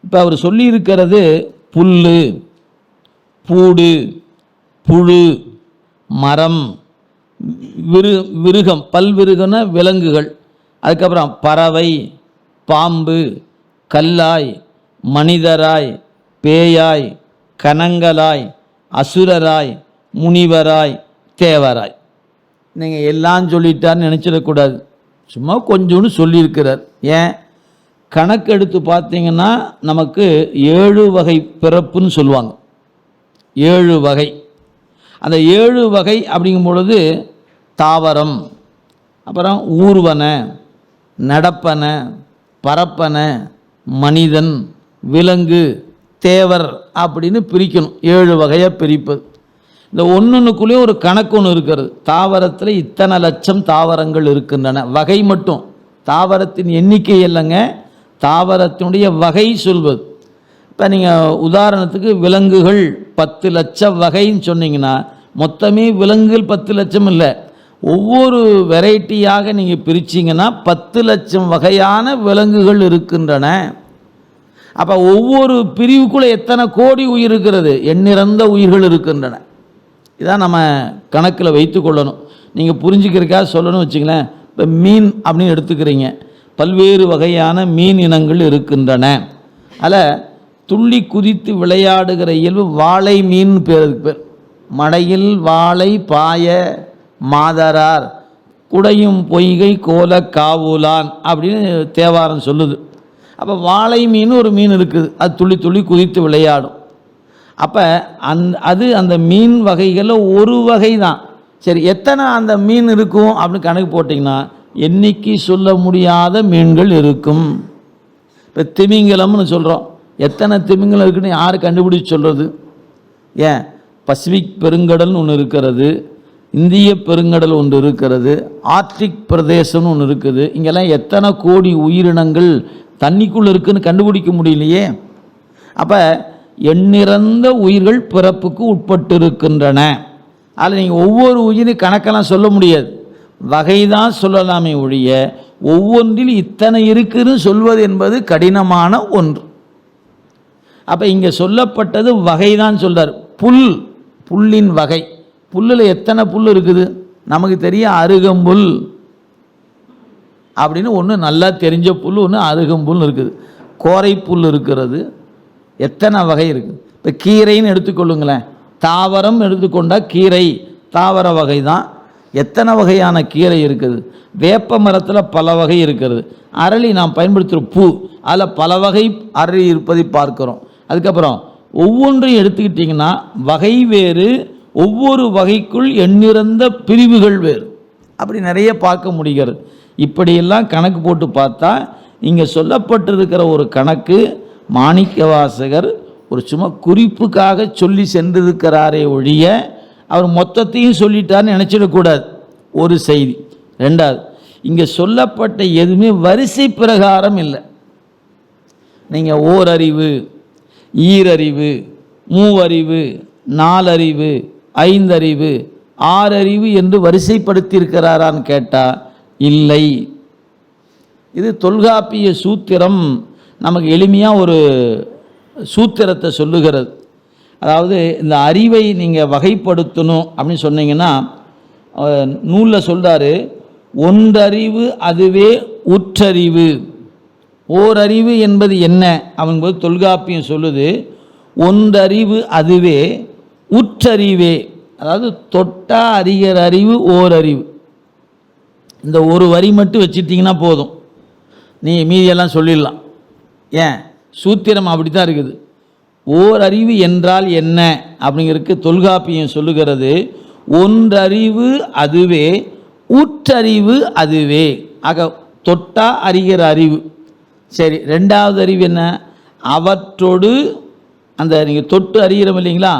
இப்போ அவர் சொல்லியிருக்கிறது புல், பூடு, புழு, மரம், விருகம், பல்விருகன விலங்குகள், அதுக்கப்புறம் பறவை, பாம்பு, கல்லாய், மனிதராய், பேயாய், கனங்களாய், அசுரராய், முனிவராய், தேவராய். நீங்கள் எல்லாம் சொல்லிட்டான்னு நினச்சிடக்கூடாது. சும்மா கொஞ்சோன்னு சொல்லியிருக்கிறார். ஏன் கணக்கு எடுத்து பார்த்தீங்கன்னா நமக்கு 7 வகை பிறப்புன்னு சொல்லுவாங்க. 7 வகை. அந்த 7 வகை அப்படிங்கும் பொழுது தாவரம், அப்புறம் ஊர்வன, நடப்பன, பரப்பன, மனிதன், விலங்கு, தேவர் அப்படின்னு பிரிக்கணும். 7 வகையாக பிரிப்பது. இந்த ஒன்றுக்குள்ளேயும் ஒரு கணக்கு ஒன்று இருக்கிறது. தாவரத்தில் இத்தனை லட்சம் தாவரங்கள் இருக்கின்றன. வகை மட்டும், தாவரத்தின் எண்ணிக்கை இல்லைங்க, தாவரத்தினுடைய வகை சொல்வது. இப்போ நீங்கள் உதாரணத்துக்கு விலங்குகள் 10 லட்சம் வகைன்னு சொன்னீங்கன்னா மொத்தமே விலங்குகள் 10 லட்சம் இல்லை, ஒவ்வொரு வெரைட்டியாக நீங்கள் பிரிச்சிங்கன்னா 10 லட்சம் வகையான விலங்குகள் இருக்கின்றன. அப்போ ஒவ்வொரு பிரிவுக்குள்ளே எத்தனை கோடி உயிர் இருக்கிறது, எண்ணிறந்த உயிர்கள் இருக்கின்றன. இதான் நம்ம கணக்கில் வைத்து கொள்ளணும். நீங்கள் புரிஞ்சுக்கிறதுக்காக சொல்லணும்னு வச்சுங்களேன். இப்போ மீன் அப்படின்னு எடுத்துக்கிறீங்க, பல்வேறு வகையான மீன் இனங்கள் இருக்கின்றன. அதில் துள்ளி குதித்து விளையாடுகிற இயல்பு வாழை மீன் பேருக்கு பேர். மடையில் வாழை பாய மாதரார் குடையும் பொய்கை கோல காவுலான் அப்படின்னு தேவாரம் சொல்லுது. அப்போ வாழை மீன் ஒரு மீன் இருக்குது, அது துள்ளி துள்ளி குதித்து விளையாடும். அப்போ அந்த மீன் வகைகளில் ஒரு வகை தான். சரி, எத்தனை அந்த மீன் இருக்கும் அப்படின்னு கணக்கு போட்டிங்கன்னா எண்ணிக்கை சொல்ல முடியாத மீன்கள் இருக்கும். இப்போ திமிங்கலம்னு சொல்கிறோம், எத்தனை திமிங்கலம் இருக்குன்னு யார் கண்டுபிடிச்சி சொல்கிறது? ஏன், பசிபிக் பெருங்கடல்னு ஒன்று இருக்கிறது, இந்திய பெருங்கடல் ஒன்று இருக்கிறது, ஆர்க்டிக் பிரதேசம்னு ஒன்று இருக்குது. இங்கெல்லாம் எத்தனை கோடி உயிரினங்கள் தண்ணிக்குள்ளே இருக்குதுன்னு கண்டுபிடிக்க முடியலையே. அப்போ எண்ணிறந்த உயிர்கள் பிறப்புக்கு உட்பட்டு இருக்கின்றன. அதில் நீங்கள் ஒவ்வொரு உயிரின் கணக்கெல்லாம் சொல்ல முடியாது, வகை தான் சொல்லலாமே ஒழிய ஒவ்வொன்றில் இத்தனை இருக்குதுன்னு சொல்வது என்பது கடினமான ஒன்று. அப்போ இங்கே சொல்லப்பட்டது வகை தான் சொல்கிறார். புல்லின் வகை. புல்லில் எத்தனை புல் இருக்குது நமக்கு தெரியும், அருகம்புல் அப்படின்னு ஒன்று நல்லா தெரிஞ்ச புல் ஒன்று அருகம்புல் இருக்குது, கோரை புல் இருக்கிறது, எத்தனை வகை இருக்குது. இப்போ கீரைன்னு எடுத்துக்கொள்ளுங்களேன், தாவரம் எடுத்துக்கொண்டால் கீரை தாவர வகை தான். எத்தனை வகையான கீரை இருக்குது. வேப்ப மரத்தில் பல வகை இருக்கிறது. அரளி நாம் பயன்படுத்துகிற பூ, அதில் பல வகை அரளி இருப்பதை பார்க்குறோம். அதுக்கப்புறம் ஒவ்வொன்றையும் எடுத்துக்கிட்டிங்கன்னா வகை வேறு, ஒவ்வொரு வகைக்குள் எண்ணிறந்த பிரிவுகள் வேறு, அப்படி நிறைய பார்க்க முடிகிறது. இப்படியெல்லாம் கணக்கு போட்டு பார்த்தா இங்கே சொல்லப்பட்டிருக்கிற ஒரு கணக்கு மாணிக்கவாசகர் ஒரு சும்மா குறிப்புக்காக சொல்லி சென்றிருக்கிறாரே ஒழிய அவர் மொத்தத்தையும் சொல்லிட்டார்னு நினச்சிடக்கூடாது. ஒரு செய்தி. ரெண்டாவது, இங்கே சொல்லப்பட்ட எதுவுமே வரிசை பிரகாரம் இல்லை. நீங்கள் ஓரறிவு, ஈரறிவு, மூவறிவு, 4 அறிவு, 5 அறிவு, 6 அறிவு என்று வரிசைப்படுத்தியிருக்கிறாரான்னு கேட்டால் இல்லை. இது தொல்காப்பிய சூத்திரம் நமக்கு எளிமையாக ஒரு சூத்திரத்தை சொல்லுகிறது. அதாவது இந்த அறிவை நீங்கள் வகைப்படுத்தணும் அப்படின்னு சொன்னீங்கன்னா நூலில் சொல்கிறாரு, ஒன்றறிவு அதுவே உற்றறிவு. ஓரறிவு என்பது என்ன அப்படின்போது தொல்காப்பியம் சொல்லுது, ஒன்றறிவு அதுவே உற்றறிவே. அதாவது தொட்டா அறிகிற அறிவு ஓரறிவு. இந்த ஒரு வரி மட்டும் வச்சுட்டிங்கன்னா போதும், நீ மீதியெல்லாம் சொல்லிடலாம். ஏன், சூத்திரம் அப்படி தான் இருக்குது. ஓரறிவு என்றால் என்ன அப்படிங்கிறதுக்கு தொல்காப்பியம் சொல்லுகிறது, ஒன்றறிவு அதுவே உற்றறிவு அதுவே. ஆக தொட்டா அறிகிற அறிவு. சரி, ரெண்டாவது அறிவு என்ன? அவற்றோடு, அந்த நீங்கள் தொட்டு அறிகிறோம் இல்லைங்களா,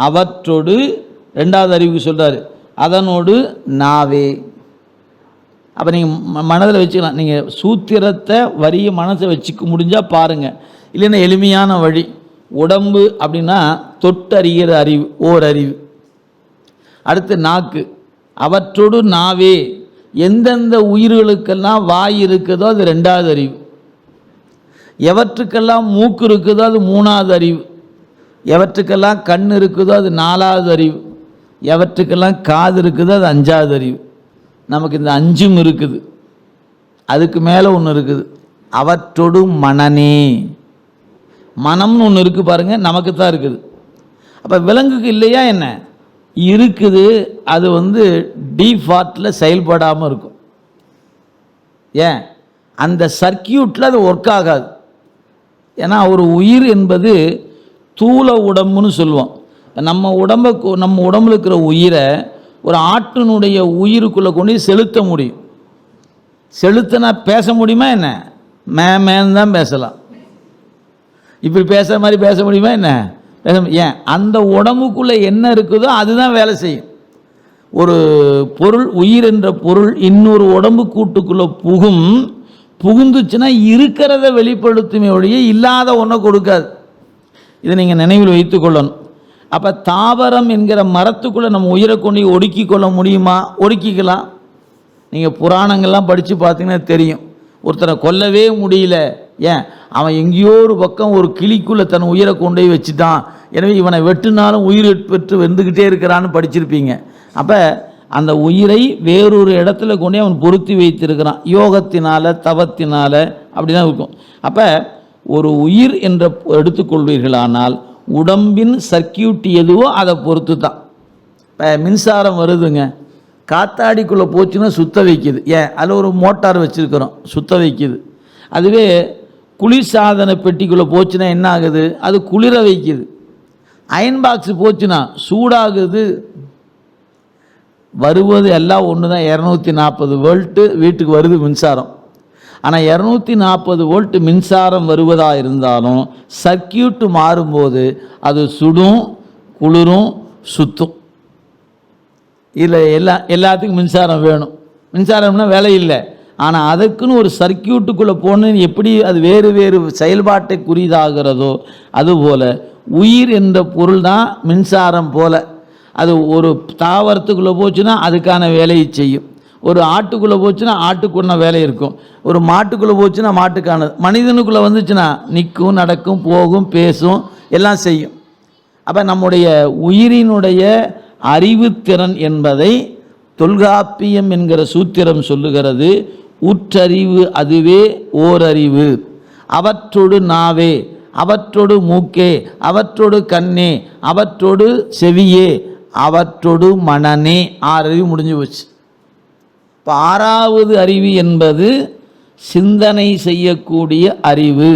அவற்றோடு ரெண்டாவது அறிவுக்கு சொல்கிறாரு, அதனோடு நாவே. அப்போ நீங்கள் மனதில் வச்சுக்கலாம். நீங்கள் சூத்திரத்தை வரிய மனசை வச்சுக்க முடிஞ்சால் பாருங்கள், இல்லைன்னா எளிமையான வழி. உடம்பு அப்படின்னா தொட்டு அறிகிற அறிவு ஓரறிவு. அடுத்து நாக்கு, அவற்றோடு நாவே. எந்தெந்த உயிர்களுக்கெல்லாம் வாய் இருக்குதோ அது ரெண்டாவது அறிவு. எவற்றுக்கெல்லாம் மூக்கு இருக்குதோ அது 3வது அறிவு, எவற்றுக்கெல்லாம் கண் இருக்குதோ அது 4வது அறிவு, எவற்றுக்கெல்லாம் காது இருக்குதோ அது 5வது அறிவு. நமக்கு இந்த 5ம் இருக்குது. அதுக்கு மேலே ஒன்று இருக்குது, அவற்றோடு மனனே. மனம்னு ஒன்று இருக்குது பாருங்கள், நமக்கு தான் இருக்குது. அப்போ விலங்குக்கு இல்லையா என்ன? இருக்குது. அது டிஃபால்ட்டில் செயல்படாமல் இருக்கும். ஏன்? அந்த சர்க்கியூட்டில் அது ஒர்க் ஆகாது. ஏன்னா ஒரு உயிர் என்பது தூள உடம்புன்னு சொல்லுவோம். நம்ம உடம்புல இருக்கிற உயிரை ஒரு ஆட்டினுடைய உயிருக்குள்ளே கொண்டு செலுத்த முடியும். செலுத்தினா பேச முடியுமா என்ன? மேன்னு தான் பேசலாம். இப்படி பேசுகிற மாதிரி பேச முடியுமா என்ன? ஏன்? அந்த உடம்புக்குள்ளே என்ன இருக்குதோ அதுதான் வேலை செய்யும். ஒரு பொருள், உயிர் என்ற பொருள் இன்னொரு உடம்பு கூட்டுக்குள்ளே புகுந்துச்சுன்னா இருக்கிறத வெளிப்படுத்துமே ஒழிய இல்லாத ஒன்றை கொடுக்காது. இதை நீங்கள் நினைவில் வைத்து கொள்ளணும். அப்போ தாவரம் என்கிற மரத்துக்குள்ளே நம்ம உயிரை கொண்டு ஒடுக்கி கொள்ள முடியுமா? ஒடுக்கிக்கலாம். நீங்கள் புராணங்கள்லாம் படித்து பார்த்தீங்கன்னா தெரியும், ஒருத்தரை கொல்லவே முடியல. ஏன்? அவன் எங்கேயோ ஒரு பக்கம் ஒரு கிளிக்குள்ளே தன் உயிரை கொண்டு போய் வச்சுட்டான், எனவே இவனை வெட்டுனாலும் உயிர் பெற்று வெந்துக்கிட்டே இருக்கிறான்னு படிச்சிருப்பீங்க. அப்போ அந்த உயிரை வேறொரு இடத்துல கொண்டு அவன் பொருத்தி வைத்திருக்கிறான், யோகத்தினால தவத்தினால அப்படி தான் இருக்கும். அப்போ ஒரு உயிர் என்ற எடுத்துக்கொள்வீர்களானால் உடம்பின் சர்க்கியூட் எதுவோ அதை பொறுத்து தான். இப்போ மின்சாரம் வருதுங்க, காத்தாடிக்குள்ளே போச்சுன்னா சுத்த வைக்குது. ஏன்? அதில் ஒரு மோட்டார் வச்சுருக்கிறோம், சுத்த வைக்குது. அதுவே குளிர்சாதன பெட்டிக்குள்ளே போச்சுன்னா என்ன ஆகுது? அது குளிர வைக்குது. அயன் பாக்ஸ் போச்சுன்னா சூடாகுது. வருவது எல்லாம் ஒன்று தான், 240 வோல்ட்டு வீட்டுக்கு வருது மின்சாரம். ஆனால் 240 வோல்ட் மின்சாரம் வருவதாக இருந்தாலும் சர்க்கியூட்டு மாறும்போது அது சுடும், குளிரும், சுத்தும். இதில் எல்லாத்துக்கும் மின்சாரம் வேணும். மின்சாரம்னா வேலை இல்லை, ஆனால் அதுக்குன்னு ஒரு சர்க்கியூட்டுக்குள்ளே போகணுன்னு எப்படி அது வேறு வேறு செயல்பாட்டை குறியதாகிறதோ அதுபோல் உயிர் என்ற பொருள் தான் மின்சாரம் போல். அது ஒரு தாவரத்துக்குள்ளே போச்சுன்னா அதுக்கான வேலையை செய்யும், ஒரு ஆட்டுக்குள்ளே போச்சுன்னா ஆட்டுக்குள்ள வேலை இருக்கும், ஒரு மாட்டுக்குள்ளே போச்சுன்னா மாட்டுக்கானது, மனிதனுக்குள்ளே வந்துச்சுன்னா நிற்கும், நடக்கும், போகும், பேசும், எல்லாம் செய்யும். அப்போ நம்முடைய உயிரினுடைய அறிவுத்திறன் என்பதை தொல்காப்பியம் என்கிற சூத்திரம் சொல்லுகிறது. உற்றறிவு அதுவே ஓரறிவு. அவற்றோடு நாவே, அவற்றோடு மூக்கே, அவற்றோடு கண்ணே, அவற்றோடு செவியே, அவற்றோடு மனனே. 6 அறிவு முடிஞ்சு போச்சு. இப்போ 6வது அறிவு என்பது சிந்தனை செய்யக்கூடிய அறிவு.